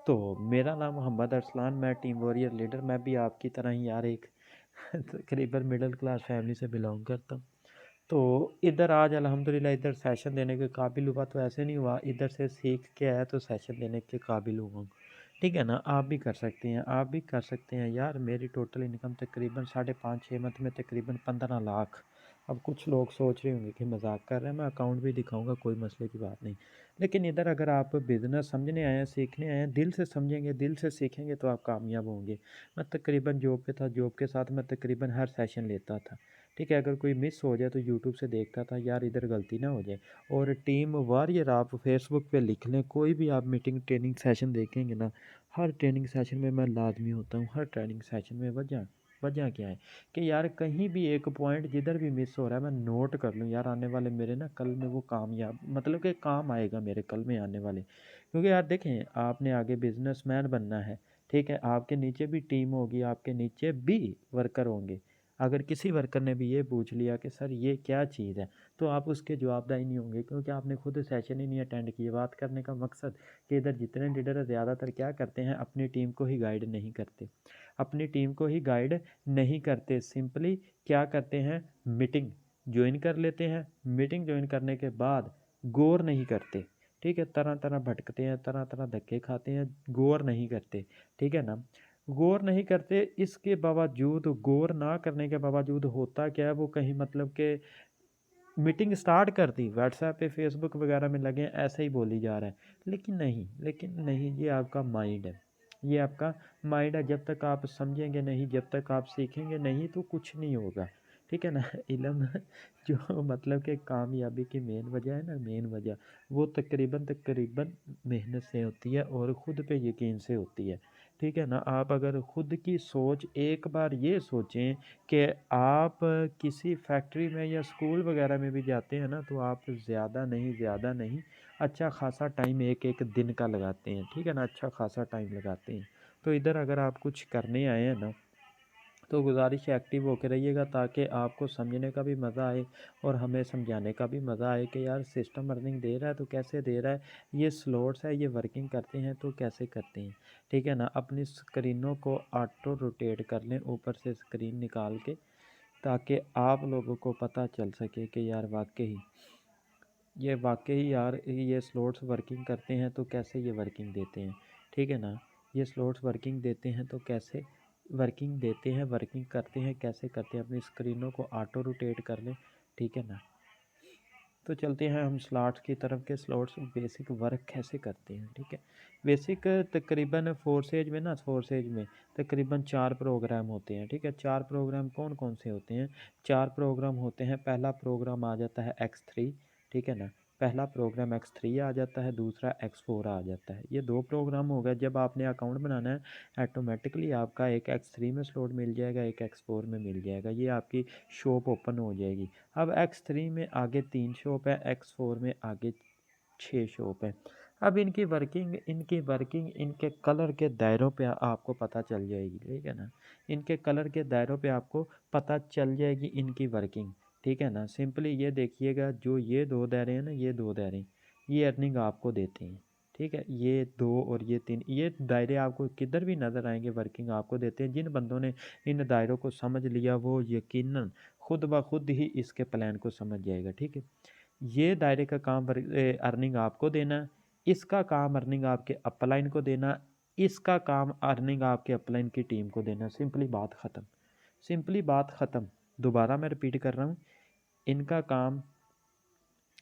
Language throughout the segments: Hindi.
तो मेरा नाम मोहम्मद अरसलान, मैं टीम वॉरियर लीडर। मैं भी आपकी तरह ही यार एक तकरीबन मिडिल क्लास फैमिली से बिलोंग करता हूँ। तो इधर आज अल्हम्दुलिल्लाह इधर सेशन देने के काबिल हुआ, तो ऐसे नहीं हुआ इधर से सीख के आया तो सेशन देने के काबिल हुआ हूँ। ठीक है ना, आप भी कर सकते हैं, आप भी कर सकते हैं यार। मेरी टोटल इनकम तकरीबन 5.5-6 मंथ में तकरीबन 15 लाख। अब कुछ लोग सोच रहे होंगे कि मजाक कर रहे हैं, मैं अकाउंट भी दिखाऊंगा, कोई मसले की बात नहीं। लेकिन इधर अगर आप बिज़नेस समझने आए हैं, सीखने आए हैं, दिल से समझेंगे, दिल से सीखेंगे तो आप कामयाब होंगे। मैं तकरीबन जॉब पे था, जॉब के साथ मैं तकरीबन हर सेशन लेता था। ठीक है, अगर कोई मिस हो जाए तो यूट्यूब से देखता था यार इधर गलती ना हो जाए। और टीम वॉरियर आप फेसबुक पे लिख लें, कोई भी आप मीटिंग ट्रेनिंग सेशन देखेंगे ना, हर ट्रेनिंग सेशन में मैं लाजमी होता हूँ। हर ट्रेनिंग सेशन में वजह वजह क्या है कि यार कहीं भी एक पॉइंट जिधर भी मिस हो रहा है मैं नोट कर लूँ यार, आने वाले मेरे ना कल में वो कामयाब मतलब कि काम आएगा मेरे कल में आने वाले। क्योंकि यार देखें, आपने आगे बिजनेसमैन बनना है। ठीक है, आपके नीचे भी टीम होगी, आपके नीचे भी वर्कर होंगे। अगर किसी वर्कर ने भी ये पूछ लिया कि सर ये क्या चीज़ है, तो आप उसके जवाबदाही नहीं होंगे, क्योंकि आपने खुद सेशन ही नहीं अटेंड किए। बात करने का मकसद कि इधर जितने लीडर ज़्यादातर क्या करते हैं, अपनी टीम को ही गाइड नहीं करते। अपनी टीम को ही गाइड नहीं करते, सिंपली क्या करते हैं, मीटिंग ज्वाइन कर लेते हैं। मीटिंग ज्वाइन करने के बाद गौर नहीं करते। ठीक है, तरह तरह भटकते हैं, तरह तरह धक्के खाते हैं, गौर नहीं करते। ठीक है ना, गौर नहीं करते। इसके बावजूद, गौर ना करने के बावजूद होता क्या है, वो कहीं मतलब कि मीटिंग स्टार्ट कर दी, व्हाट्सएप पे फेसबुक वगैरह में लगे ऐसे ही बोली जा रहा है। लेकिन नहीं, ये आपका माइंड है। ये आपका माइंड है। जब तक आप समझेंगे नहीं, जब तक आप सीखेंगे नहीं तो कुछ नहीं होगा। ठीक है ना इल्म जो मतलब कि कामयाबी की मेन वजह है ना, मेन वजह वो तकरीबन तकरीबन मेहनत से होती है और ख़ुद पे यकीन से होती है। ठीक है ना, आप अगर ख़ुद की सोच एक बार ये सोचें कि आप किसी फैक्ट्री में या स्कूल वगैरह में भी जाते हैं ना, तो आप ज़्यादा नहीं अच्छा खासा टाइम एक एक दिन का लगाते हैं। ठीक है ना, अच्छा खासा टाइम लगाते हैं। तो इधर अगर आप कुछ करने आए हैं ना, तो गुजारिश है एक्टिव होकर रहिएगा, ताकि आपको समझने का भी मज़ा आए और हमें समझाने का भी मज़ा आए कि यार सिस्टम अर्निंग दे रहा है तो कैसे दे रहा है, ये स्लॉट्स है, ये वर्किंग करते हैं तो कैसे करते हैं। ठीक है ना, अपनी स्क्रीनों को ऑटो रोटेट कर लें ऊपर से स्क्रीन निकाल के, ताकि आप लोगों को पता चल सके कि यार वाकई यार ये स्लॉट्स वर्किंग करते हैं तो कैसे ये वर्किंग देते हैं। ठीक है ना, ये स्लॉट्स वर्किंग देते हैं तो कैसे वर्किंग देते हैं, वर्किंग करते हैं कैसे करते हैं। अपनी स्क्रीनों को ऑटो रोटेट कर लें। ठीक है ना, तो चलते हैं हम स्लॉट्स की तरफ के स्लॉट्स बेसिक वर्क कैसे करते हैं। ठीक है, बेसिक तकरीबन फोर्सेज में तकरीबन 4 प्रोग्राम होते हैं। ठीक है, 4 प्रोग्राम कौन कौन से होते हैं, 4 प्रोग्राम होते हैं। पहला प्रोग्राम आ जाता है X3। ठीक है ना, पहला प्रोग्राम X3 आ जाता है, दूसरा X4 आ जाता है। ये 2 प्रोग्राम हो गए। जब आपने अकाउंट बनाना है ऑटोमेटिकली आपका एक X3 में स्लॉट मिल जाएगा, एक X4 में मिल जाएगा, ये आपकी शॉप ओपन हो जाएगी। अब X3 में आगे 3 शॉप है, X4 में आगे 6 शॉप है। अब इनकी वर्किंग इनके कलर के दायरों पे आपको पता चल जाएगी। ठीक है ना, इनके कलर के दायरों पे आपको पता चल जाएगी इनकी वर्किंग। ठीक है ना, सिंपली ये देखिएगा, जो ये 2 दायरे हैं ना, ये 2 दायरे ये अर्निंग आपको देते हैं। ठीक है, ये 2 और ये 3 ये दायरे आपको किधर भी नज़र आएंगे, वर्किंग आपको देते हैं। जिन बंदों ने इन दायरों को समझ लिया वो यकीनन खुद ब खुद ही इसके प्लान को समझ जाएगा। ठीक है, ये दायरे का काम अर्निंग आपको देना, इसका काम अर्निंग आपके अपलाइन को देना, इसका काम अर्निंग आपके अपलाइन की टीम को देना। सिंपली बात ख़त्म, सिंपली बात ख़त्म। दोबारा मैं रिपीट कर रहा हूँ, इनका काम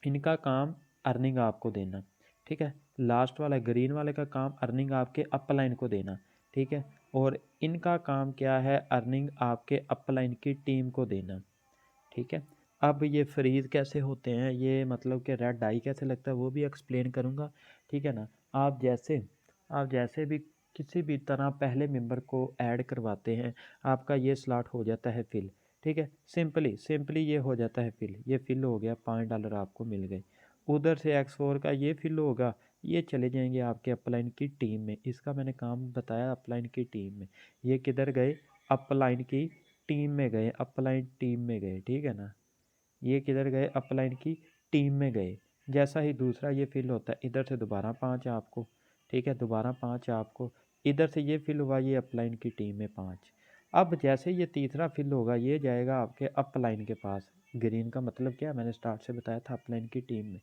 इनका काम अर्निंग आपको देना। ठीक है, लास्ट वाला ग्रीन वाले का काम अर्निंग आपके अपलाइन को देना। ठीक है, और इनका काम क्या है, अर्निंग आपके अपलाइन की टीम को देना। ठीक है, अब ये फ्रीज़ कैसे होते हैं, ये मतलब कि रेड डाई कैसे लगता है वो भी एक्सप्लेन करूँगा। ठीक है ना, आप जैसे भी किसी भी तरह पहले मेंबर को ऐड करवाते हैं, आपका ये स्लॉट हो जाता है फिल। ठीक है, सिंपली ये हो जाता है फिल, ये फिल हो गया, $5 आपको मिल गए। उधर से X4 का ये फिल होगा, ये चले जाएंगे आपके अपलाइन की टीम में। इसका मैंने काम बताया, अपलाइन की टीम में। ये किधर गए, अपलाइन की टीम में गए, अपलाइन टीम में गए। ठीक है ना, ये किधर गए, अपलाइन की टीम में गए। जैसा ही दूसरा ये फिल होता है, इधर से दोबारा 5 आपको। ठीक है, दोबारा 5 आपको, इधर से ये फिल हुआ, ये अपलाइन की टीम में 5। अब जैसे ये तीसरा फिल होगा ये जाएगा आपके अपलाइन के पास। ग्रीन का मतलब क्या है, मैंने स्टार्ट से बताया था, अपलाइन की टीम में।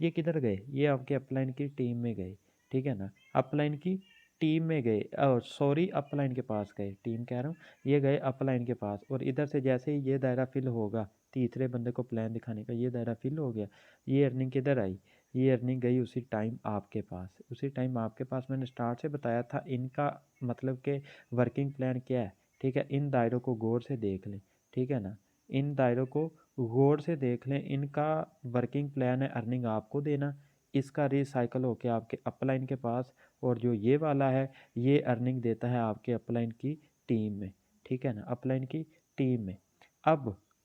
ये किधर गए, ये आपके अपलाइन की टीम में गए, ठीक है ना, अपलाइन की टीम में गए, और सॉरी अपलाइन के पास गए, टीम कह रहा हूँ, ये गए अपलाइन के पास। और इधर से जैसे ही ये दायरा फिल होगा, तीसरे बंदे को प्लान दिखाने का, ये दायरा फिल हो गया, ये अर्निंग किधर आई, ये अर्निंग गई उसी टाइम आपके पास। उसी टाइम आपके पास मैंने स्टार्ट से बताया था, इनका मतलब कि वर्किंग प्लान क्या है, ठीक है। इन दायरों को गौर से देख लें, ठीक है ना, इन दायरों को गौर से देख लें। इनका वर्किंग प्लान है अर्निंग आपको देना, इसका रिसाइकल होके आपके अपलाइन के पास, और जो ये वाला है ये अर्निंग देता है आपके अपलाइन की टीम में, ठीक है ना, अपलाइन की टीम में।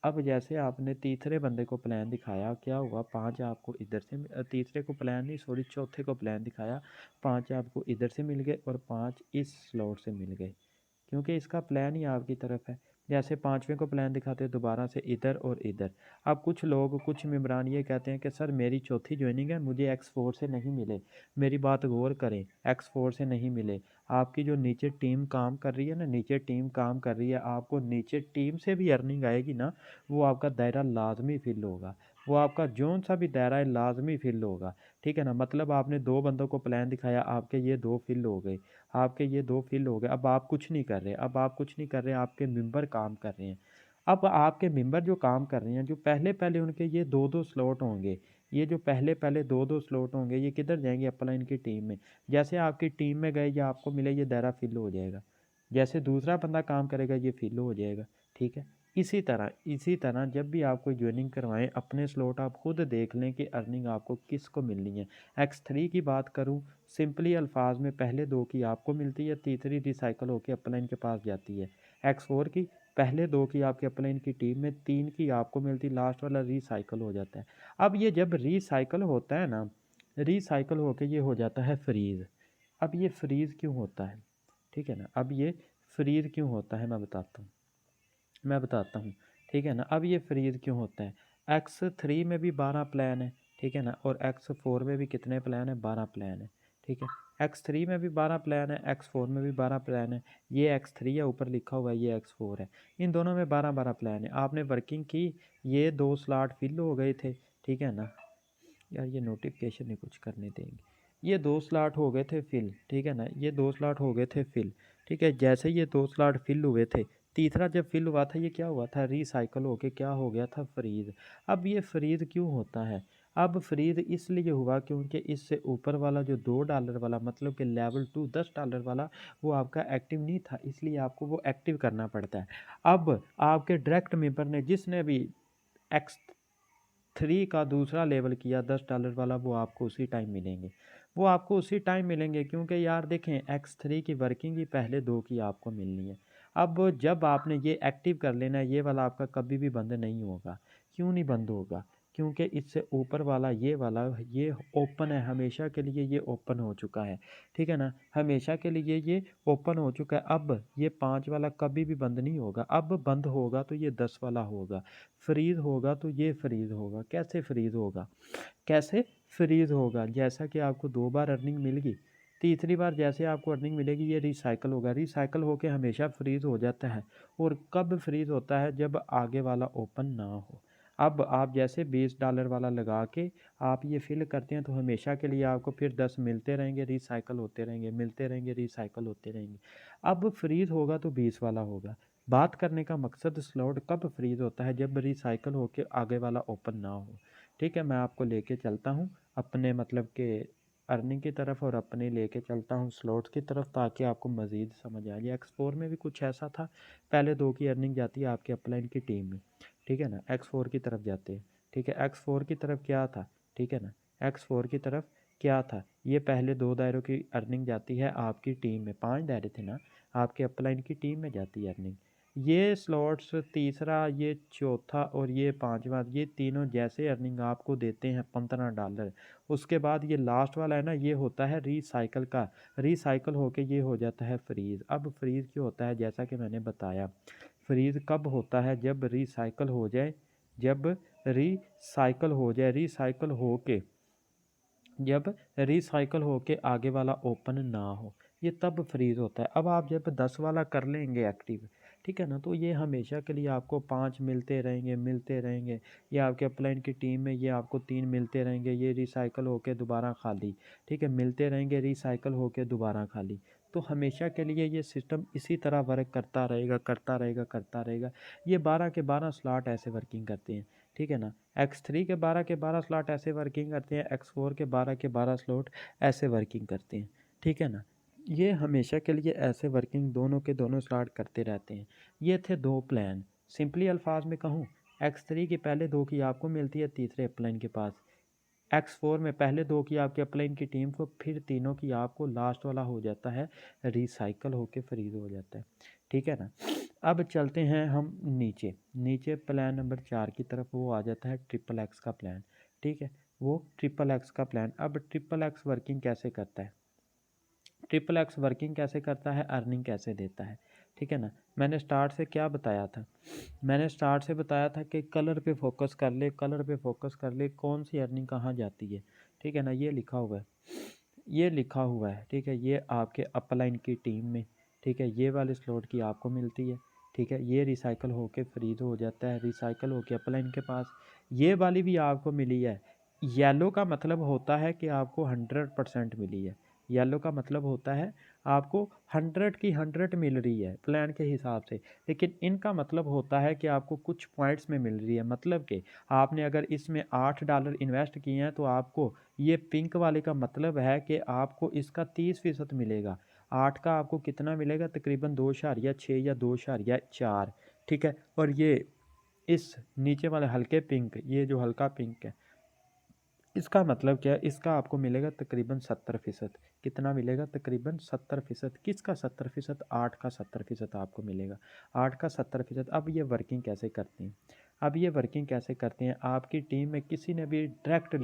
अब जैसे आपने तीसरे बंदे को प्लान दिखाया, क्या हुआ, 5 आपको इधर से, तीसरे को प्लान नहीं सॉरी चौथे को प्लान दिखाया, 5 आपको इधर से मिल गए और 5 इस स्लॉट से मिल गए, क्योंकि इसका प्लान ही आपकी तरफ है। जैसे पाँचवें को प्लान दिखाते हैं दोबारा से इधर और इधर। अब कुछ लोग, कुछ मेंबरान ये कहते हैं कि सर मेरी चौथी ज्वाइनिंग है, मुझे X4 से नहीं मिले। मेरी बात गौर करें, X4 से नहीं मिले। आपकी जो नीचे टीम काम कर रही है ना, नीचे टीम काम कर रही है, आपको नीचे टीम से भी अर्निंग आएगी ना, वो आपका दायरा लाजमी फिल होगा। वो आपका जौन सा भी दायरा है लाजमी फिल होगा, ठीक है ना। मतलब आपने 2 बंदों को प्लान दिखाया, आपके ये 2 फिल हो गए, आपके ये 2 फिल हो गए। अब आप कुछ नहीं कर रहे, अब आप कुछ नहीं कर रहे, आपके मेंबर काम कर रहे हैं। अब आपके मेंबर जो काम कर रहे हैं, जो पहले पहले उनके ये 2-2 स्लॉट होंगे, ये जो पहले पहले 2-2 स्लॉट होंगे, ये किधर जाएंगे, अपलाइन की टीम में। जैसे आपकी टीम में गए या आपको मिले, ये दायरा फिल हो जाएगा। जैसे दूसरा बंदा काम करेगा ये फिल हो जाएगा, ठीक है। इसी तरह जब भी आप कोई ज्वाइनिंग करवाएं, अपने स्लॉट आप खुद देख लें कि अर्निंग आपको किसको मिलनी है। X3 की बात करूं, सिंपली अल्फाज में पहले 2 की आपको मिलती है, तीसरी रिसाइकल होकर अपलाइन के पास जाती है। X4 की पहले 2 की आपके अपलाइन की टीम में, 3 की आपको मिलती, लास्ट वाला रिसाइकल हो जाता है। अब ये जब रिसाइकल होता है ना, रिसाइकल होकर ये हो जाता है फ्रीज़। अब ये फ्रीज़ क्यों होता है, ठीक है ना, अब ये फ्रीज़ क्यों होता है मैं बताता हूँ, ठीक है ना। अब ये फ्रीज़ क्यों होता है, X3 में भी 12 प्लान है, ठीक है ना, और X4 में भी कितने प्लान है, 12 प्लान है, ठीक है। X3 में भी 12 प्लान है, X4 में भी 12 प्लान है। ये X3 है, ऊपर लिखा हुआ है, ये X4 है। इन दोनों में 12-12 प्लान है। आपने वर्किंग की, ये 2 स्लॉट फिल हो गए थे, ठीक है ना। यार ये नोटिफिकेशन नहीं कुछ करने देंगे। ये 2 स्लॉट हो गए थे फिल, ठीक है ना, ये 2 स्लॉट हो गए थे फिल, ठीक है। जैसे ये 2 स्लॉट फिल हुए थे, तीसरा जब फिल हुआ था, ये क्या हुआ था, रिसाइकल होके क्या हो गया था, फ्रीज। अब ये फ्रीज क्यों होता है, अब फ्रीज इसलिए हुआ क्योंकि इससे ऊपर वाला जो $2 वाला, मतलब कि लेवल 2 $10 वाला, वो आपका एक्टिव नहीं था, इसलिए आपको वो एक्टिव करना पड़ता है। अब आपके डायरेक्ट मेंबर ने जिसने भी X3 का दूसरा लेवल किया $10 वाला, वो आपको उसी टाइम मिलेंगे, वो आपको उसी टाइम मिलेंगे, क्योंकि यार देखें, X3 की वर्किंग ही पहले 2 की आपको मिलनी है। अब जब आपने ये एक्टिव कर लेना है, ये वाला आपका कभी भी बंद नहीं होगा। क्यों नहीं बंद होगा, क्योंकि इससे ऊपर वाला ये वाला, ये ओपन है, हमेशा के लिए ये ओपन हो चुका है, ठीक है ना, हमेशा के लिए ये ओपन हो चुका है। अब ये 5 वाला कभी भी बंद नहीं होगा, अब बंद होगा तो ये 10 वाला होगा, फ्रीज़ होगा तो ये फ्रीज़ होगा। कैसे फ्रीज़ होगा, कैसे फ्रीज़ होगा, जैसा कि आपको 2 बार अर्निंग मिल गई, तीसरी बार जैसे आपको अर्निंग मिलेगी, ये रिसाइकल होगा, रिसाइकल होके हमेशा फ्रीज़ हो जाता है। और कब फ्रीज़ होता है, जब आगे वाला ओपन ना हो। अब आप जैसे $20 वाला लगा के आप ये फिल करते हैं, तो हमेशा के लिए आपको फिर 10 मिलते रहेंगे, रिसाइकल होते रहेंगे, मिलते रहेंगे, रिसाइकल होते रहेंगे। अब फ्रीज़ होगा तो 20 वाला होगा। बात करने का मकसद, स्लॉट कब फ्रीज़ होता है, जब रिसाइकल होके आगे वाला ओपन ना हो, ठीक है। मैं आपको लेके चलता हूँ अपने मतलब के अर्निंग की तरफ, और अपने लेके चलता हूँ स्लॉट्स की तरफ, ताकि आपको मज़ीद समझ आ जाए। X4 में भी कुछ ऐसा था, पहले 2 की अर्निंग जाती है आपके अपलाइन की टीम में, ठीक है ना, X4 की तरफ जाते हैं, ठीक है। X4 की तरफ क्या था, ठीक है ना, X4 की तरफ क्या था, ये पहले 2 दायरों की अर्निंग जाती है आपकी टीम में, 5 दायरे थे ना, आपके अपलाइन की टीम में जाती है अर्निंग। ये स्लॉट्स तीसरा, ये चौथा और ये पांचवा, ये तीनों जैसे अर्निंग आपको देते हैं $15। उसके बाद ये लास्ट वाला है ना, ये होता है रिसाइकल का, रिसाइकल होके ये हो जाता है फ्रीज़। अब फ्रीज़ क्यों होता है, जैसा कि मैंने बताया, फ्रीज़ कब होता है, जब रिसाइकल हो जाए, जब रिसाइकल हो जाए, रिसाइकल हो के जब रिसाइकल होके आगे वाला ओपन ना हो, ये तब फ्रीज़ होता है। अब आप जब 10 वाला कर लेंगे एक्टिव, ठीक है ना, तो ये हमेशा के लिए आपको 5 मिलते रहेंगे। ये आपके अपलाइन की टीम में ये आपको 3 मिलते रहेंगे, ये रिसाइकल होके दोबारा खाली, ठीक है, मिलते रहेंगे, रिसाइकल होके दोबारा खाली। तो हमेशा के लिए ये सिस्टम इसी तरह वर्क करता रहेगा, करता रहेगा, करता रहेगा। ये 12 के 12 स्लॉट ऐसे वर्किंग करते हैं, ठीक है ना। X3 के 12 स्लॉट ऐसे वर्किंग करते हैं, X4 के 12 स्लॉट ऐसे वर्किंग करते हैं, ठीक है ना। ये हमेशा के लिए ऐसे वर्किंग दोनों के दोनों स्लॉट करते रहते हैं। ये थे दो प्लान। सिंपली अल्फाज में कहूँ, X3 की पहले दो की आपको मिलती है तीसरे अपलाइन के पास, X4 में पहले दो की आपके अपलाइन की टीम को, फिर तीनों की आपको, लास्ट वाला हो जाता है रिसाइकल होके फ्रीज हो जाता है, ठीक है ना। अब चलते हैं हम नीचे, नीचे प्लान नंबर 4 की तरफ, वो आ जाता है ट्रिपल एक्स का प्लान, ठीक है। वो ट्रिपल एक्स का प्लान, अब ट्रिपल एक्स वर्किंग कैसे करता है, ट्रिपल एक्स वर्किंग कैसे करता है, अर्निंग कैसे देता है, ठीक है ना। मैंने स्टार्ट से क्या बताया था, मैंने स्टार्ट से बताया था कि कलर पे फोकस कर ले, कलर पे फोकस कर ले, कौन सी अर्निंग कहाँ जाती है, ठीक है ना। ये लिखा हुआ है, ये लिखा हुआ है, ठीक है। ये आपके अपलाइन की टीम में, ठीक है, ये वाले स्लॉट की आपको मिलती है, ठीक है। ये रिसाइकल होके फ्रीज हो जाता है, रिसाइकल होके अपलाइन के पास। ये वाली भी आपको मिली है। येलो का मतलब होता है कि आपको 100% मिली है, येलो का मतलब होता है आपको 100 की 100 मिल रही है प्लान के हिसाब से। लेकिन इनका मतलब होता है कि आपको कुछ पॉइंट्स में मिल रही है, मतलब कि आपने अगर इसमें $8 इन्वेस्ट किए हैं तो आपको, ये पिंक वाले का मतलब है कि आपको इसका 30% मिलेगा। 8 का आपको कितना मिलेगा, तकरीबन 2.6 या 2.4, ठीक है। और ये इस नीचे वाले हल्के पिंक, ये जो हल्का पिंक है, इसका मतलब क्या है, इसका आपको मिलेगा तकरीबन 70%। कितना मिलेगा, तकरीबन 70%। किसका 70%, 8 का 70% आपको मिलेगा, 8 का 70%। अब ये वर्किंग कैसे करते हैं, अब ये वर्किंग कैसे करते हैं, आपकी टीम में किसी ने भी डायरेक्ट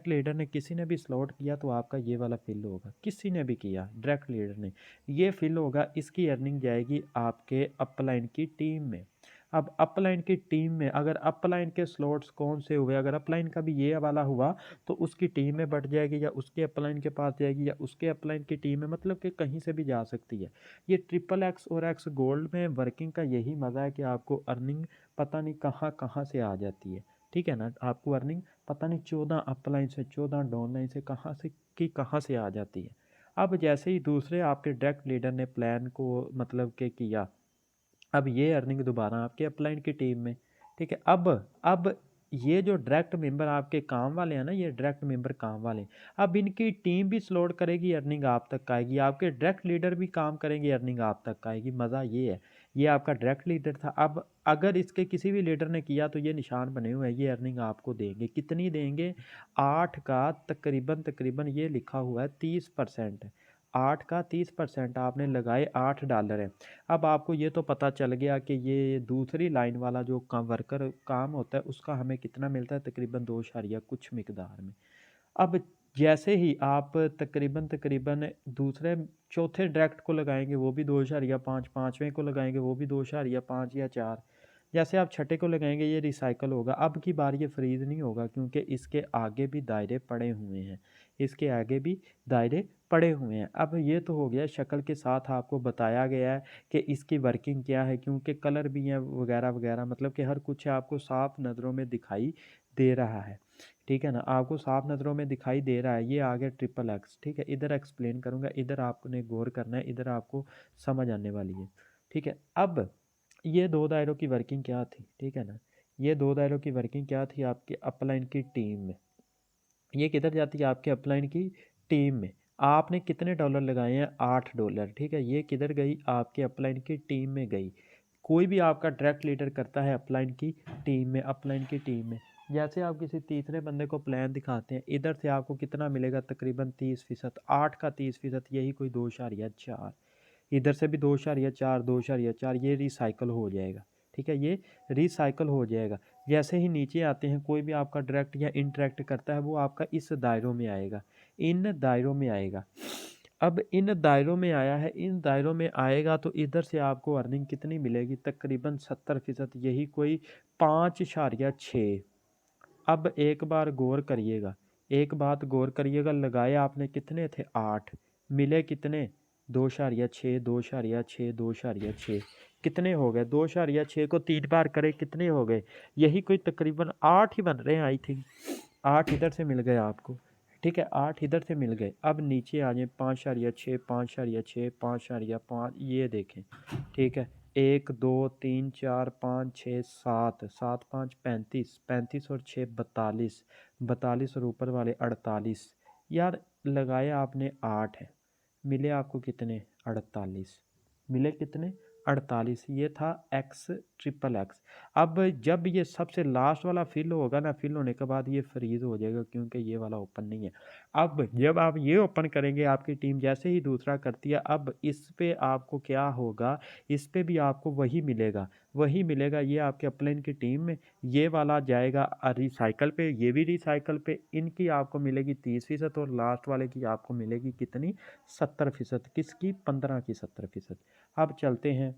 लीडर ने किसी ने भी स्लॉट किया तो आपका ये वाला फिल होगा, किसी ने भी किया डायरेक्ट लीडर ने, ये फिल होगा, इसकी अर्निंग जाएगी आपके अपलाइन की टीम में। अब अपलाइन की टीम में अगर अपलाइन के स्लॉट्स कौन से हुए, अगर अपलाइन का भी ये वाला हुआ तो उसकी टीम में बढ़ जाएगी, या उसके अपलाइन के पास जाएगी, या उसके अपलाइन की टीम में, मतलब कि कहीं से भी जा सकती है। ये ट्रिपल एक्स और एक्स गोल्ड में वर्किंग का यही मज़ा है कि आपको अर्निंग पता नहीं कहाँ कहाँ से आ जाती है, ठीक है ना। आपको अर्निंग पता नहीं 14 अपलाइन से, 14 डाउनलाइन से, कहाँ से आ जाती है। अब जैसे ही दूसरे आपके डायरेक्ट लीडर ने प्लान को मतलब के किया, अब ये अर्निंग दोबारा आपके अपलाइन की टीम में, ठीक है। अब ये जो डायरेक्ट मेंबर आपके काम वाले हैं ना, ये डायरेक्ट मेंबर काम वाले, अब इनकी टीम भी स्लॉट करेगी, अर्निंग आप तक आएगी, आपके डायरेक्ट लीडर भी काम करेंगे, अर्निंग आप तक आएगी। मज़ा ये है, ये आपका डायरेक्ट लीडर था। अब अगर इसके किसी भी लीडर ने किया तो ये निशान बने हुए हैं, ये अर्निंग आपको देंगे, कितनी देंगे, 8 का तकरीबन तकरीबन ये लिखा हुआ है 30%, 8 का 30% आपने लगाए, $8 है। अब आपको ये तो पता चल गया कि ये दूसरी लाइन वाला जो काम वर्कर काम होता है उसका हमें कितना मिलता है, तकरीबन 2 अशारिया कुछ मिकदार में। अब जैसे ही आप तकरीबन तकरीबन दूसरे चौथे डायरेक्ट को लगाएंगे वो भी 2.5, पाँचवें को लगाएंगे वो भी 2.5 या 4, जैसे आप छठे को लगाएंगे ये रिसाइकल होगा। अब की बार ये फ्रीज नहीं होगा क्योंकि इसके आगे भी दायरे पड़े हुए हैं, इसके आगे भी दायरे पड़े हुए हैं। अब ये तो हो गया शक्ल के साथ आपको बताया गया है कि इसकी वर्किंग क्या है, क्योंकि कलर भी हैं वगैरह वगैरह, मतलब कि हर कुछ आपको साफ नज़रों में दिखाई दे रहा है, ठीक है ना, आपको साफ नज़रों में दिखाई दे रहा है। ये आ गया ट्रिपल एक्स, ठीक है। इधर एक्सप्लेन करूँगा, इधर आपने गौर करना है, इधर आपको समझ आने वाली है, ठीक है। अब ये दो दायरों की वर्किंग क्या थी, ठीक है ना, ये दो दायरों की वर्किंग क्या थी आपके अपलाइन की टीम में, ये किधर जाती है आपके अपलाइन की टीम में। आपने कितने डॉलर लगाए हैं, $8, ठीक है। ये किधर गई, आपके अपलाइन की टीम में गई। कोई भी आपका डायरेक्ट लीडर करता है अपलाइन की टीम में, अपलाइन की टीम में, जैसे आप किसी तीसरे बंदे को प्लान दिखाते हैं, इधर से आपको कितना मिलेगा, तकरीबन 30%, 8 का 30%, यही कोई 2.4, इधर से भी 2.4, 2.4, ये रिसाइकल हो जाएगा, ठीक है, ये रिसाइकल हो जाएगा। जैसे ही नीचे आते हैं, कोई भी आपका डायरेक्ट या इनडायरेक्ट करता है वो आपका इस दायरों में आएगा, इन दायरों में आएगा। अब इन दायरों में आया है, इन दायरों में आएगा तो इधर से आपको अर्निंग कितनी मिलेगी, तकरीबन 70%, यही कोई 5.6। अब एक बार गौर करिएगा, एक बात गौर करिएगा, लगाए आपने कितने थे 8, मिले कितने 2.6, 2.6, 2.6, कितने हो गए 2.6 को 3 बार करे कितने हो गए, यही कोई तकरीबन 8 ही बन रहे हैं आई थिंक। 8 इधर से मिल गए आपको, ठीक है, 8 इधर से मिल गए। अब नीचे आ जाए 5.6, 5.6, 5.5, ये देखें, ठीक है, 1 2 3 4 5 6 7, 7 5 35, 35 और 6 42, 42 और ऊपर वाले 48। यार लगाए आपने 8 है, मिले आपको कितने 48, मिले कितने 48, ये था एक्स ट्रिपल एक्स। अब जब ये सबसे लास्ट वाला फिल होगा ना, फिल होने के बाद ये फ्रीज हो जाएगा क्योंकि ये वाला ओपन नहीं है। अब जब आप ये ओपन करेंगे, आपकी टीम जैसे ही दूसरा करती है, अब इस पे आपको क्या होगा, इस पे भी आपको वही मिलेगा, वही मिलेगा। ये आपके अपलाइन की टीम में ये वाला जाएगा रिसाइकल पे, ये भी रिसाइकल पे, इनकी आपको मिलेगी 30% और लास्ट वाले की आपको मिलेगी कितनी 70%, किसकी 15 की 70%। अब चलते हैं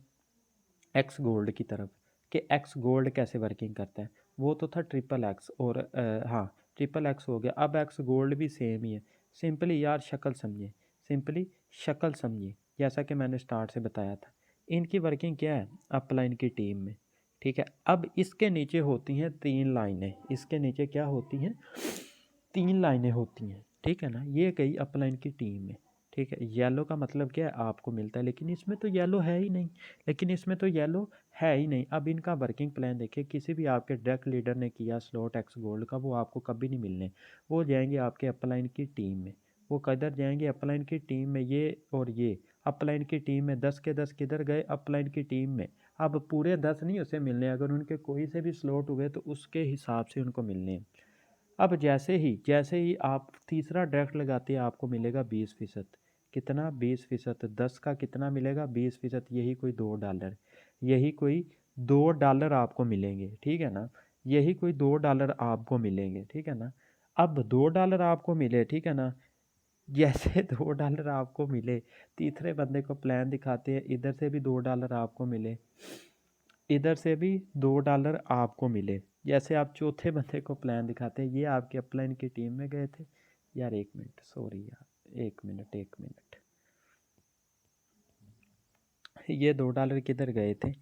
एक्स गोल्ड की तरफ कि एक्स गोल्ड कैसे वर्किंग करता है। वो तो था ट्रिपल एक्स और हाँ ट्रिपल एक्स हो गया। अब एक्स गोल्ड भी सेम ही है। सिंपली यार शक्ल समझिए, सिंपली शक्ल समझिए, जैसा कि मैंने स्टार्ट से बताया था। इनकी वर्किंग क्या है अपलाइन की टीम में, ठीक है। अब इसके नीचे होती हैं 3 लाइनें, इसके नीचे क्या होती हैं 3 लाइनें होती हैं, ठीक है ना। ये गई अपलाइन की टीम में, ठीक है। येलो का मतलब क्या है आपको मिलता है, लेकिन इसमें तो येलो है ही नहीं, लेकिन इसमें तो येलो है ही नहीं। अब इनका वर्किंग प्लान देखिए, किसी भी आपके डेक लीडर ने किया स्लॉट एक्स गोल्ड का, वो आपको कभी नहीं मिलने। वो जाएंगे आपके अपलाइन की टीम में, वो किधर जाएंगे अपलाइन की टीम में, ये और ये अपलाइन की टीम में 10 के 10 किधर गए अपलाइन की टीम में। अब पूरे 10 नहीं उसे मिलने, अगर उनके कोई से भी स्लॉट हुए तो उसके हिसाब से उनको मिलने हैं। अब जैसे ही आप तीसरा डायरेक्ट लगाते हैं आपको मिलेगा 20%। कितना 20%, 10 का कितना मिलेगा 20%, यही कोई $2, यही कोई $2 आपको मिलेंगे, ठीक है ना। यही कोई $2 आपको मिलेंगे, ठीक है ना। अब $2 आपको मिले, ठीक है ना। जैसे $2 आपको मिले, तीसरे बंदे को प्लान दिखाते हैं, इधर से भी $2 आपको मिले, इधर से भी $2 आपको मिले। जैसे आप चौथे बंदे को प्लान दिखाते हैं, ये आपके अपलाइन की टीम में गए थे। यार एक मिनट, सॉरी यार, एक मिनट, ये $2 किधर गए थे,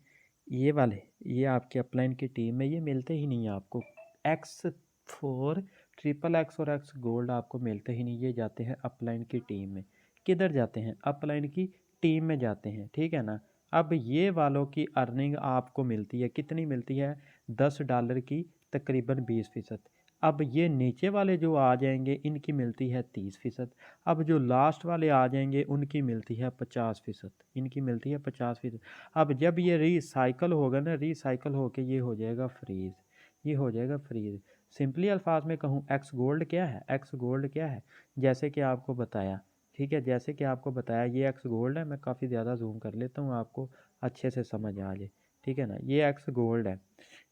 ये वाले, ये आपके अपलाइन की टीम में ये मिलते ही नहीं आपको। एक्स फोर ट्रिपल एक्स और एक्स गोल्ड आपको मिलते ही नहीं, ये जाते हैं अपलाइन की टीम में। किधर जाते हैं अपलाइन की टीम में जाते हैं, ठीक है ना। अब ये वालों की अर्निंग आपको मिलती है, कितनी मिलती है $10 की, तकरीबन 20%। अब ये नीचे वाले जो आ जाएंगे इनकी मिलती है 30%। अब जो लास्ट वाले आ जाएंगे उनकी मिलती है 50%, इनकी मिलती है 50%। अब जब ये रिसाइकल होगा ना, रिसाइकल होके ये हो जाएगा फ्रीज, ये हो जाएगा फ्रीज। सिंपली अल्फाज में कहूँ एक्स गोल्ड क्या है, एक्स गोल्ड क्या है, जैसे कि आपको बताया, ठीक है, जैसे कि आपको बताया ये एक्स गोल्ड है। मैं काफ़ी ज़्यादा जूम कर लेता हूँ आपको अच्छे से समझ आ जाए, ठीक है ना। ये एक्स गोल्ड है,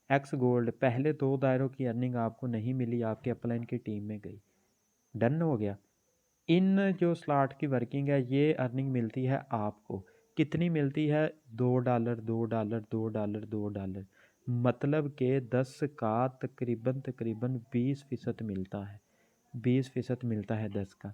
एक्स गोल्ड पहले 2 दायरों की अर्निंग आपको नहीं मिली, आपके अपलाइन की टीम में गई, डन हो गया। इन जो स्लॉट की वर्किंग है ये अर्निंग मिलती है आपको, कितनी मिलती है $2, $2, $2, $2, मतलब के 10 का तकरीबन तकरीबन 20% मिलता है, 20% मिलता है 10 का।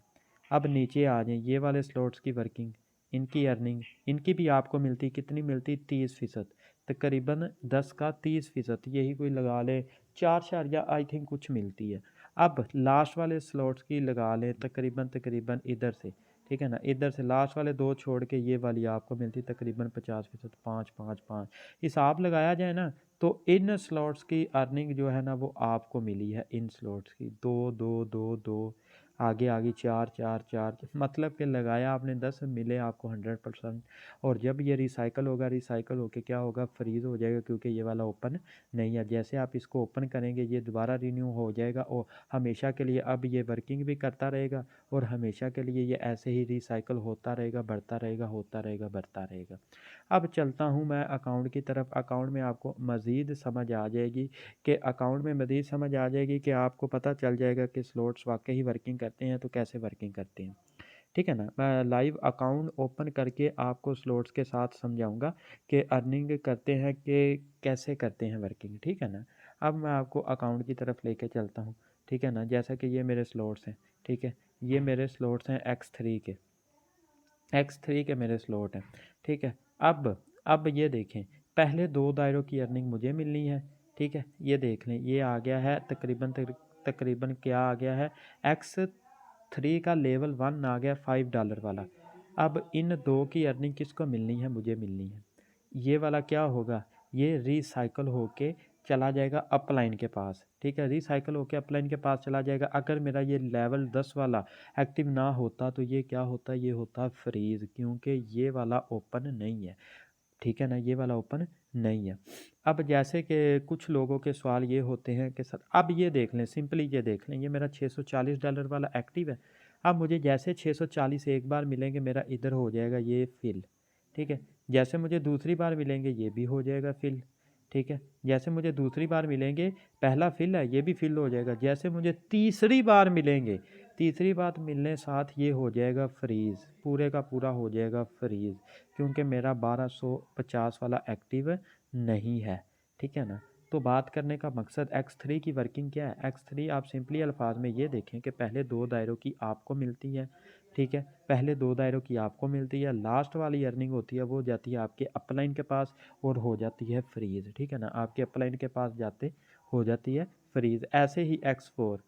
अब नीचे आ जाए ये वाले स्लॉट्स की वर्किंग, इनकी अर्निंग, इनकी भी आपको मिलती कितनी मिलती 30%, तकरीबन 10 का 30%, यही कोई लगा ले 4 आई थिंक कुछ मिलती है। अब लास्ट वाले स्लॉट्स की लगा लें तकरीबन तकरीबन इधर से, ठीक है ना, इधर से लास्ट वाले 2 छोड़ के ये वाली आपको मिलती तकरीबन 50%, 5 हिसाब लगाया जाए ना, तो इन स्लॉट्स की अर्निंग जो है ना वो आपको मिली है, इन स्लॉट्स की 2 2 2 2, आगे आगे 4 4 4, मतलब कि लगाया आपने 10, मिले आपको 100%। और जब ये रिसाइकल होगा, रिसाइकल होके क्या होगा फ्रीज़ हो जाएगा, क्योंकि ये वाला ओपन नहीं है। जैसे आप इसको ओपन करेंगे ये दोबारा रिन्यू हो जाएगा और हमेशा के लिए अब ये वर्किंग भी करता रहेगा, और हमेशा के लिए ये ऐसे ही रिसाइकल होता रहेगा, बढ़ता रहेगा, होता रहेगा, बढ़ता रहेगा। अब चलता हूँ मैं अकाउंट की तरफ। अकाउंट में आपको मज़ीद समझ आ जाएगी कि अकाउंट में मज़ीद समझ आ जाएगी कि आपको पता चल जाएगा कि स्लॉट्स वाकई ही वर्किंग करते हैं तो कैसे वर्किंग करते हैं, ठीक है ना। मैं लाइव अकाउंट ओपन करके आपको स्लॉट्स के साथ समझाऊंगा कि अर्निंग करते हैं कि कैसे करते हैं वर्किंग, ठीक है ना। अब मैं आपको अकाउंट की तरफ लेके चलता हूँ, ठीक है ना। जैसा कि ये मेरे स्लॉट्स हैं, ठीक है, ये मेरे स्लॉट्स हैं X3 के मेरे स्लॉट हैं, ठीक है। अब ये देखें, पहले 2 दायरों की अर्निंग मुझे मिलनी है, ठीक है। ये देख लें, ये आ गया है तकरीबन क्या आ गया है, X3 का लेवल 1 आ गया $5 वाला। अब इन 2 की अर्निंग किसको मिलनी है, मुझे मिलनी है। ये वाला क्या होगा, ये रिसाइकल होके चला जाएगा अपलाइन के पास, ठीक है, रिसाइकल होके अपलाइन के पास चला जाएगा। अगर मेरा ये लेवल 10 वाला एक्टिव ना होता तो ये क्या होता, ये होता फ्रीज़, क्योंकि ये वाला ओपन नहीं है, ठीक है ना, ये वाला ओपन नहीं है। अब जैसे कि कुछ लोगों के सवाल ये होते हैं कि सर, अब ये देख लें, सिंपली ये देख लें, ये मेरा $640 वाला एक्टिव है। अब मुझे जैसे 640 एक बार मिलेंगे, मेरा इधर हो जाएगा ये फिल, ठीक है। जैसे मुझे दूसरी बार मिलेंगे, ये भी हो जाएगा फिल, ठीक है। जैसे मुझे दूसरी बार मिलेंगे, पहला फिल है, ये भी फिल हो जाएगा। जैसे मुझे तीसरी बार मिलेंगे, तीसरी बार मिलने साथ ये हो जाएगा फ्रीज़, पूरे का पूरा हो जाएगा फ्रीज़, क्योंकि मेरा 1250 वाला एक्टिव नहीं है, ठीक है ना। तो बात करने का मकसद X3 की वर्किंग क्या है। X3 आप सिंपली अल्फाज में ये देखें कि पहले 2 दायरों की आपको मिलती है, ठीक है, पहले 2 दायरों की आपको मिलती है, लास्ट वाली अर्निंग होती है वो जाती है आपके अपलाइन के पास और हो जाती है फ्रीज़, ठीक है ना, आपके अपलाइन के पास जाते हो जाती है फ्रीज़। ऐसे ही X4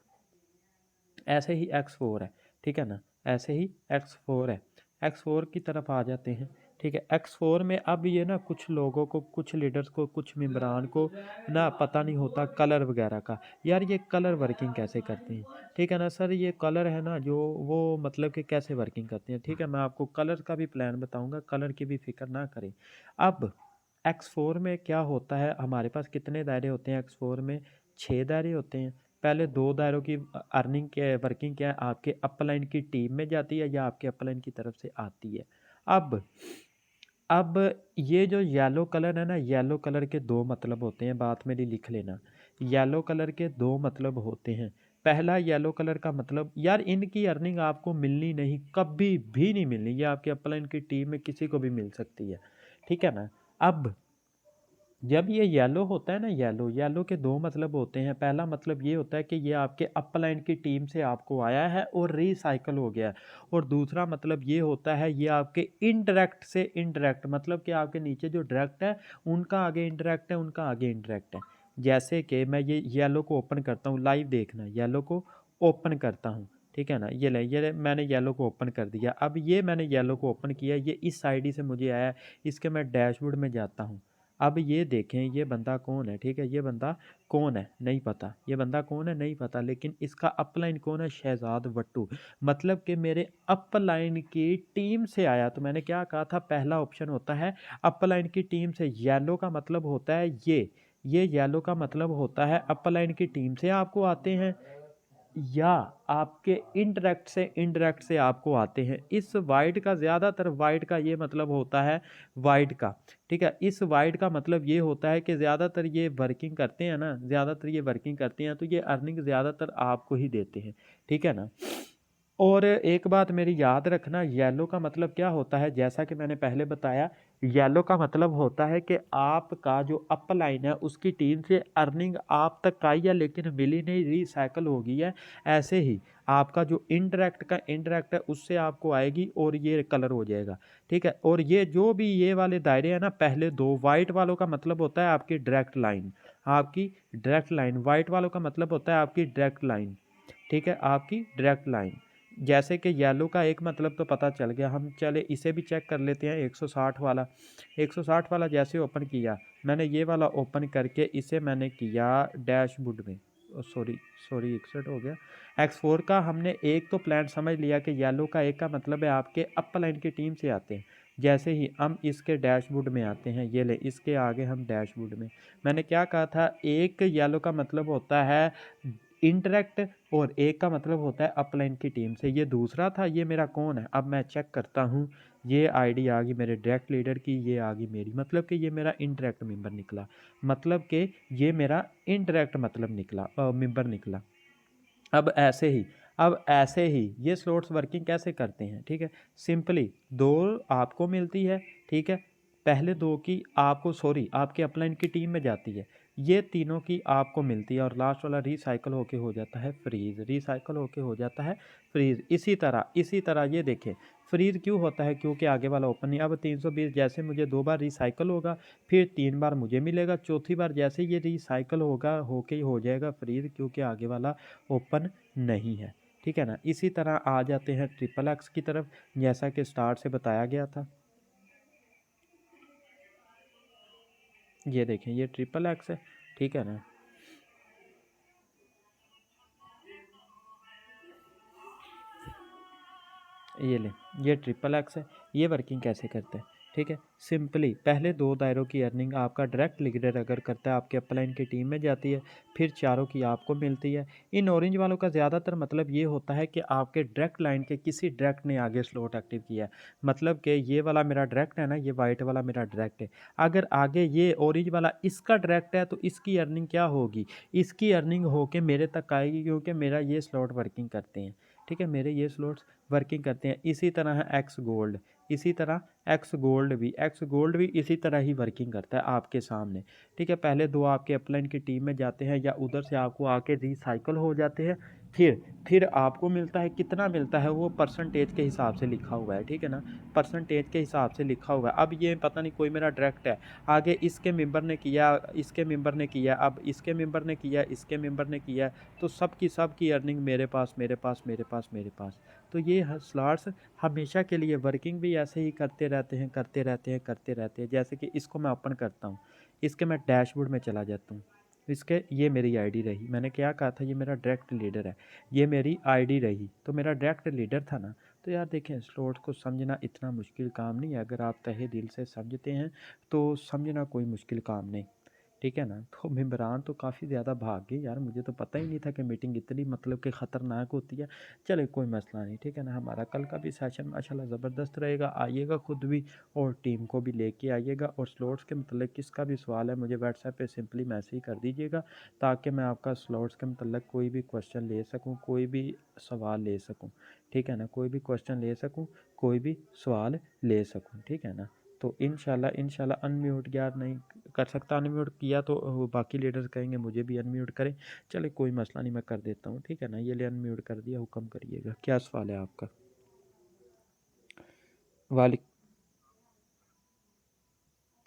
है, ठीक है ना, ऐसे ही X4 है। X4 की तरफ आ जाते हैं, ठीक है। X4 में अब ये ना कुछ लोगों को, कुछ लीडर्स को, कुछ मेंबरान को ना पता नहीं होता कलर वगैरह का, यार ये कलर वर्किंग कैसे करते हैं, ठीक है ना। सर ये कलर है ना जो, वो मतलब कि कैसे वर्किंग करते हैं, ठीक है, मैं आपको कलर का भी प्लान बताऊंगा, कलर की भी फिक्र ना करें। अब X4 में क्या होता है, हमारे पास कितने दायरे होते हैं X4 में, 6 दायरे होते हैं। पहले 2 दायरों की अर्निंग क्या है, वर्किंग क्या है, आपके अपलाइन की टीम में जाती है या आपके अपलाइन की तरफ से आती है। अब ये जो येलो कलर है ना, येलो कलर के 2 मतलब होते हैं, बात मेरी लिख लेना। येलो कलर के 2 मतलब होते हैं। पहला येलो कलर का मतलब, यार इनकी अर्निंग आपको मिलनी नहीं, कभी भी नहीं मिलनी, ये आपके अपलाइन की टीम में किसी को भी मिल सकती है, ठीक है ना। अब जब ये येलो होता है ना, येलो के 2 मतलब होते हैं। पहला मतलब ये होता है कि ये आपके अपलाइन की टीम से आपको आया है और रिसाइकल हो गया है, और दूसरा मतलब ये होता है ये आपके इनडायरेक्ट से इनडायरेक्ट, मतलब कि आपके नीचे जो डायरेक्ट है उनका आगे इनडायरेक्ट है, उनका आगे इनडायरेक्ट है। जैसे कि मैं ये येलो को ओपन करता हूँ, लाइव देखना, येलो को ओपन करता हूँ, ठीक है ना, ये मैंने येलो को ओपन कर दिया। अब ये मैंने येलो को ओपन किया, ये इस आईडी से मुझे आया, इसके मैं डैशबोर्ड में जाता हूँ। अब ये देखें ये बंदा कौन है, ठीक है, ये बंदा कौन है नहीं पता, ये बंदा कौन है नहीं पता, लेकिन इसका अपलाइन कौन है, शहजाद वट्टू, मतलब कि मेरे अपलाइन की टीम से आया। तो मैंने क्या कहा था, पहला ऑप्शन होता है अपलाइन की टीम से, येलो का मतलब होता है ये येलो का मतलब होता है अपलाइन की टीम से आपको आते हैं या आपके इनडायरेक्ट से आपको आते हैं। इस वाइड का, ज़्यादातर वाइड का ये मतलब होता है, वाइड का, ठीक है, इस वाइड का मतलब ये होता है कि ज़्यादातर ये वर्किंग करते हैं ना, ज़्यादातर ये वर्किंग करते हैं तो ये अर्निंग ज़्यादातर आपको ही देते हैं, ठीक है ना। और एक बात मेरी याद रखना, येलो का मतलब क्या होता है, जैसा कि मैंने पहले बताया, येलो का मतलब होता है कि आपका जो अपलाइन है उसकी टीम से अर्निंग आप तक आई है लेकिन मिली नहीं, रिसाइकल हो गई है। ऐसे ही आपका जो इनडायरेक्ट है उससे आपको आएगी और ये कलर हो जाएगा, ठीक है। और ये जो भी ये वाले दायरे हैं ना, पहले 2 वाइट वालों का मतलब होता है आपकी डायरेक्ट लाइन, आपकी डायरेक्ट लाइन, वाइट वालों का मतलब होता है आपकी डायरेक्ट लाइन, ठीक है, आपकी डायरेक्ट लाइन। जैसे कि येलो का एक मतलब तो पता चल गया, हम चले इसे भी चेक कर लेते हैं। 160 वाला, 160 वाला जैसे ओपन किया मैंने, ये वाला ओपन करके इसे मैंने किया डैशबोर्ड में, सॉरी 61 हो गया। X4 का हमने एक तो प्लान समझ लिया कि येलो का एक का मतलब है आपके अपलाइन की टीम से आते हैं। जैसे ही हम इसके डैशबोर्ड में आते हैं, ये ले इसके आगे हम डैशबोर्ड में, मैंने क्या कहा था, एक येलो का मतलब होता है इंटरेक्ट और एक का मतलब होता है अपलाइन की टीम से। ये दूसरा था, ये मेरा कौन है, अब मैं चेक करता हूँ, ये आईडी आ गई मेरे डायरेक्ट लीडर की, ये आ गई मेरी, मतलब कि ये मेरा इनडायरेक्ट मेंबर निकला, मतलब कि ये मेरा इनडायरेक्ट मतलब निकला, मेंबर निकला। अब ऐसे ही ये स्लॉट्स वर्किंग कैसे करते हैं, ठीक है, सिंपली 2 आपको मिलती है, ठीक है, पहले 2 की आपको, सॉरी, आपके अपलाइन की टीम में जाती है, ये तीनों की आपको मिलती है और लास्ट वाला रिसाइकल होके हो जाता है फ्रीज़, रिसाइकल होके हो जाता है फ्रीज़। इसी तरह ये देखें, फ्रीज़ क्यों होता है? क्योंकि आगे वाला ओपन नहीं। अब 320 जैसे मुझे 2 बार रिसाइकल होगा, फिर 3 बार मुझे मिलेगा, चौथी बार जैसे ये रिसाइकल होगा होके हो जाएगा फ्रीज़, क्योंकि आगे वाला ओपन नहीं है, ठीक है ना? इसी तरह आ जाते हैं ट्रिपल एक्स की तरफ, जैसा कि स्टार्ट से बताया गया था। ये देखें, ये ट्रिपल एक्स है, ठीक है ना? ये लें, ये ट्रिपल एक्स है। ये वर्किंग कैसे करता है? ठीक है, सिंपली पहले 2 दायरों की अर्निंग आपका डायरेक्ट लीडर अगर करता है, आपके अपलाइन की टीम में जाती है, फिर चारों की आपको मिलती है। इन ऑरेंज वालों का ज़्यादातर मतलब ये होता है कि आपके डायरेक्ट लाइन के किसी डायरेक्ट ने आगे स्लॉट एक्टिव किया है। मतलब कि ये वाला मेरा डायरेक्ट है ना, ये वाइट वाला मेरा डायरेक्ट है। अगर आगे ये ऑरेंज वाला इसका डायरेक्ट है, तो इसकी अर्निंग क्या होगी? इसकी अर्निंग होके मेरे तक आएगी, क्योंकि मेरा ये स्लॉट वर्किंग करते हैं। ठीक है, मेरे ये स्लॉट्स वर्किंग करते हैं। इसी तरह है एक्स गोल्ड, इसी तरह एक्स गोल्ड भी इसी तरह ही वर्किंग करता है आपके सामने। ठीक है, पहले 2 आपके अपलाइन की टीम में जाते हैं, या उधर से आपको आके रिसाइकल हो जाते हैं। फिर आपको मिलता है, कितना मिलता है वो परसेंटेज के हिसाब से लिखा हुआ है, ठीक है ना? परसेंटेज के हिसाब से लिखा हुआ है। अब ये पता नहीं कोई मेरा डायरेक्ट है, आगे इसके मेंबर ने किया, इसके मेंबर ने किया, अब इसके मेंबर ने किया, इसके मेंबर ने किया, तो सब की अर्निंग मेरे पास, मेरे पास, मेरे पास, मेरे पास। तो ये स्लॉट्स हमेशा के लिए वर्किंग भी ऐसे ही करते रहते हैं, करते रहते हैं, करते रहते हैं। जैसे कि इसको मैं ओपन करता हूँ, इसके मैं डैशबोर्ड में चला जाता हूँ, इसके ये मेरी आईडी रही, मैंने क्या कहा था, ये मेरा डायरेक्ट लीडर है, ये मेरी आईडी रही, तो मेरा डायरेक्ट लीडर था ना। तो यार देखें, स्लॉट को समझना इतना मुश्किल काम नहीं है, अगर आप तहे दिल से समझते हैं तो समझना कोई मुश्किल काम नहीं, ठीक है ना? तो मेंबरान तो काफ़ी ज़्यादा भाग गए यार, मुझे तो पता ही नहीं था कि मीटिंग इतनी मतलब कि ख़तरनाक होती है। चलिए कोई मसला नहीं, ठीक है ना? हमारा कल का भी सेशन माशाल्लाह ज़बरदस्त रहेगा, आइएगा खुद भी और टीम को भी लेके आइएगा। और स्लॉट्स के मतलब किसका भी सवाल है, मुझे व्हाट्सएप पे सिंपली मैसेज कर दीजिएगा, ताकि मैं आपका स्लॉट्स के मतलब कोई भी क्वेश्चन ले सकूँ, कोई भी सवाल ले सकूँ, ठीक है ना? कोई भी क्वेश्चन ले सकूँ, कोई भी सवाल ले सकूँ, ठीक है ना? तो इंशाल्लाह अनम्यूट यार नहीं कर सकता, अनम्यूट किया तो बाकी लीडर्स कहेंगे मुझे भी अनम्यूट करें। चले कोई मसला नहीं, मैं कर देता हूँ, ठीक है ना? ये ले अनम्यूट कर दिया, हुक्म करिएगा, क्या सवाल है आपका? वालिक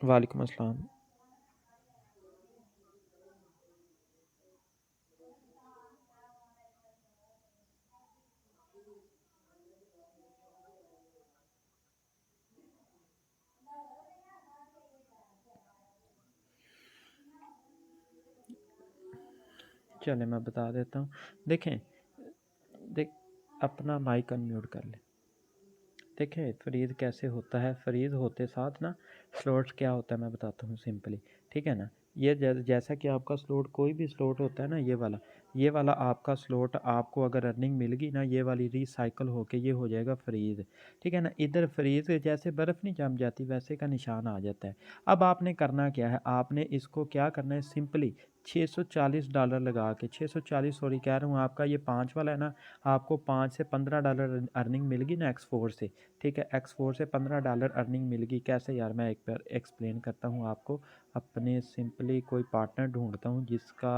वालेकुम अस्सलाम। चले मैं बता देता हूँ। देखें, देख अपना माइक अनम्यूट कर ले। देखें फ्रीज़ कैसे होता है, फ्रीज़ होते साथ ना स्लॉट्स क्या होता है मैं बताता हूँ सिंपली, ठीक है ना? ये जैसा कि आपका स्लॉट, कोई भी स्लॉट होता है ना, ये वाला आपका स्लॉट आपको अगर अर्निंग मिल गई ना, ये वाली रिसाइकल होके ये हो जाएगा फ्रीज़, ठीक है ना? इधर फ्रीज़ जैसे बर्फ़ नहीं जम जाती वैसे का निशान आ जाता है। अब आपने करना क्या है, आपने इसको क्या करना है, सिंपली $640 लगा के, 640 सॉरी कह रहा हूँ, आपका ये 5 वाला है ना, आपको 5 से $15 अर्निंग मिल गई ना एक्स4 से, ठीक है? एक्स4 से $15 अर्निंग मिल गई। कैसे यार, मैं एक बार एक्सप्लेन करता हूँ आपको। अपने सिंपली कोई पार्टनर ढूंढता हूँ जिसका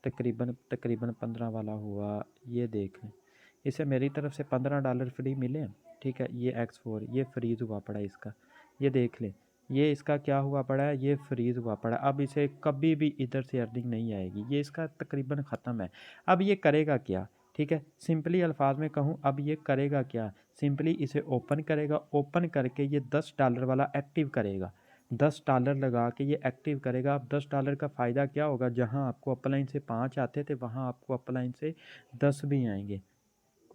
तकरीबन तकरीबन 15 वाला हुआ, ये देख लें, इसे मेरी तरफ से $15 फ्री मिले, ठीक है? ये एक्स4 ये फ्रीज़ हुआ पड़ा इसका, ये देख लें, ये इसका क्या हुआ पड़ा है, ये फ्रीज़ हुआ पड़ा है। अब इसे कभी भी इधर से अर्निंग नहीं आएगी, ये इसका तकरीबन ख़त्म है। अब ये करेगा क्या, ठीक है? सिंपली अल्फाज में कहूँ, अब ये करेगा क्या, सिंपली इसे ओपन करेगा, ओपन करके ये $10 वाला एक्टिव करेगा, $10 लगा के ये एक्टिव करेगा। अब $10 का फ़ायदा क्या होगा, जहां आपको अपलाइन से 5 आते थे वहां आपको अपलाइन से 10 भी आएंगे,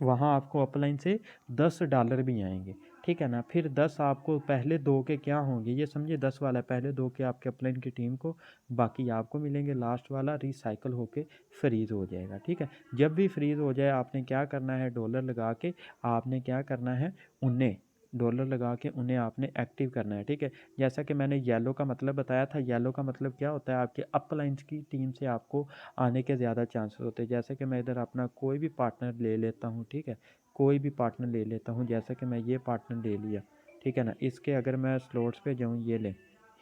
वहाँ आपको अपलाइन से $10 भी आएंगे, ठीक है ना? फिर 10 आपको पहले 2 के क्या होंगे, ये समझिए 10 वाला पहले 2 के आपके अपलाइन की टीम को, बाकी आपको मिलेंगे, लास्ट वाला रिसाइकल होके फ्रीज़ हो जाएगा, ठीक है? जब भी फ्रीज़ हो जाए आपने क्या करना है, डॉलर लगा के आपने क्या करना है, उन्हें डॉलर लगा के उन्हें आपने एक्टिव करना है, ठीक है? जैसा कि मैंने येलो का मतलब बताया था, येलो का मतलब क्या होता है, आपके अपलाइंस की टीम से आपको आने के ज़्यादा चांसेस होते हैं। जैसे कि मैं इधर अपना कोई भी पार्टनर ले लेता हूँ, ठीक है? कोई भी पार्टनर ले लेता हूँ, जैसे कि मैं ये पार्टनर ले लिया, ठीक है ना? इसके अगर मैं स्लॉट्स पे जाऊँ, ये लें,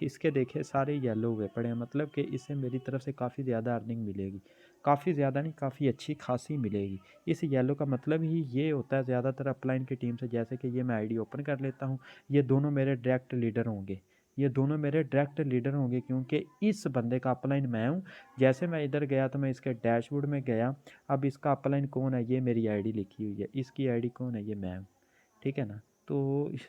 इसके देखे सारे येलो हुए पड़े हैं, मतलब कि इससे मेरी तरफ से काफ़ी ज़्यादा अर्निंग मिलेगी, काफ़ी ज़्यादा नहीं, काफ़ी अच्छी खासी मिलेगी। इस येलो का मतलब ही ये होता है ज़्यादातर अपलाइन की टीम से, जैसे कि ये मैं आईडी ओपन कर लेता हूँ, ये दोनों मेरे डायरेक्ट लीडर होंगे, ये दोनों मेरे डायरेक्ट लीडर होंगे, क्योंकि इस बंदे का अपलाइन मैं हूँ। जैसे मैं इधर गया तो मैं इसके डैशबोर्ड में गया, अब इसका अपलाइन कौन है, ये मेरी आईडी लिखी हुई है, इसकी आईडी कौन है, ये मैं हूँ, ठीक है ना। तो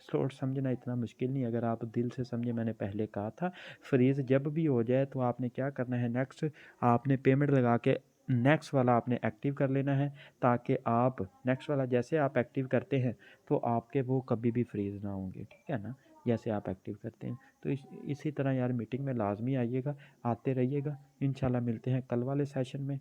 शॉर्ट समझना इतना मुश्किल नहीं, अगर आप दिल से समझे, मैंने पहले कहा था फ्रीज़ जब भी हो जाए तो आपने क्या करना है, नेक्स्ट आपने पेमेंट लगा के नेक्स्ट वाला आपने एक्टिव कर लेना है, ताकि आप नेक्स्ट वाला जैसे आप एक्टिव करते हैं तो आपके वो कभी भी फ्रीज़ ना होंगे, ठीक है ना, जैसे आप एक्टिव करते हैं। तो इसी तरह यार मीटिंग में लाजमी आइएगा, आते रहिएगा। इंशाल्लाह मिलते हैं कल वाले सेशन में।